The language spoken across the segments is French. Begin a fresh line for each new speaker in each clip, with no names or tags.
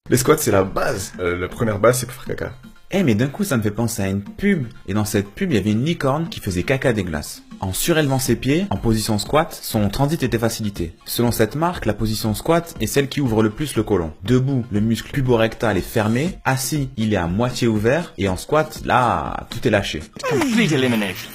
Les squats, c'est la base. La première base, c'est pour faire caca.
Eh mais d'un coup ça me fait penser à une pub, et dans cette pub il y avait une licorne qui faisait caca des glaces. En surélevant ses pieds, en position squat, son transit était facilité. Selon cette marque, la position squat est celle qui ouvre le plus le côlon. Debout, le muscle puborectal est fermé, assis, il est à moitié ouvert, et en squat, là, tout est lâché.
Complete elimination.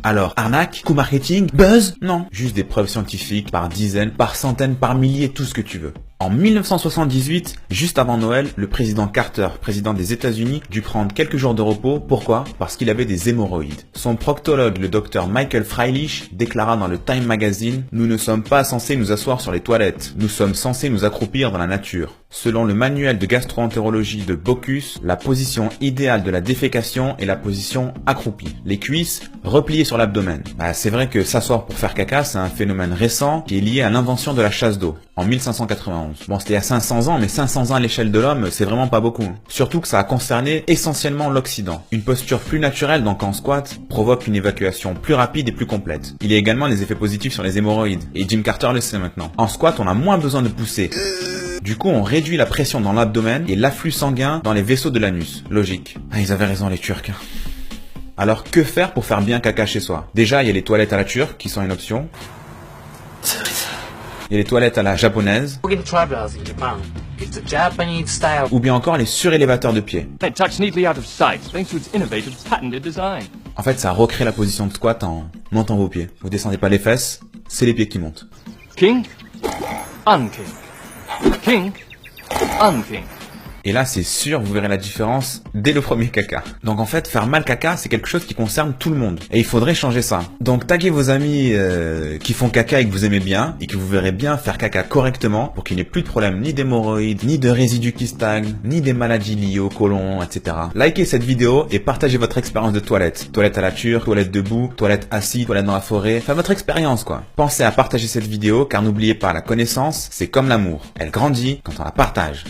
Alors, arnaque, coup marketing, buzz? Non, juste des preuves scientifiques par dizaines, par centaines, par milliers, tout ce que tu veux. En 1978, juste avant Noël, le président Carter, président des États-Unis, dut prendre quelques jours de repos. Pourquoi? Parce qu'il avait des hémorroïdes. Son proctologue, le docteur Michael Freilich, déclara dans le Time Magazine « Nous ne sommes pas censés nous asseoir sur les toilettes. Nous sommes censés nous accroupir dans la nature. » Selon le manuel de gastro-entérologie de Bocuse, la position idéale de la défécation est la position accroupie. Les cuisses repliées sur l'abdomen. C'est vrai que s'asseoir pour faire caca, c'est un phénomène récent qui est lié à l'invention de la chasse d'eau, en 1591. Bon, c'était il y a 500 ans, mais 500 ans à l'échelle de l'homme, c'est vraiment pas beaucoup. Surtout que ça a concerné essentiellement l'Occident. Une posture plus naturelle, donc en squat, provoque une évacuation plus rapide et plus complète. Il y a également des effets positifs sur les hémorroïdes, et Jim Carter le sait maintenant. En squat, on a moins besoin de pousser. Du coup, on réduit la pression dans l'abdomen et l'afflux sanguin dans les vaisseaux de l'anus. Logique. Ils avaient raison les Turcs. Alors, que faire pour faire bien caca chez soi? Déjà, il y a les toilettes à la turque qui sont une option. Il y a les toilettes à la japonaise.
It's a Japanese style.
Ou bien encore les surélévateurs de pied.
It tucks neatly out of sight thanks to its innovative patented design.
En fait, ça recrée la position de squat en montant vos pieds. Vous descendez pas les fesses, c'est les pieds qui montent.
King, unking. King, unking.
Et là, c'est sûr, vous verrez la différence dès le premier caca. Donc en fait, faire mal caca, c'est quelque chose qui concerne tout le monde. Et il faudrait changer ça. Donc taguez vos amis qui font caca et que vous aimez bien, et que vous verrez bien faire caca correctement, pour qu'il n'y ait plus de problème ni d'hémorroïdes, ni de résidus qui stagnent, ni des maladies liées au côlon, etc. Likez cette vidéo et partagez votre expérience de toilette. Toilette à la turque, toilette debout, toilette assis, toilette dans la forêt. Enfin, votre expérience quoi. Pensez à partager cette vidéo, car n'oubliez pas, la connaissance, c'est comme l'amour. Elle grandit quand on la partage.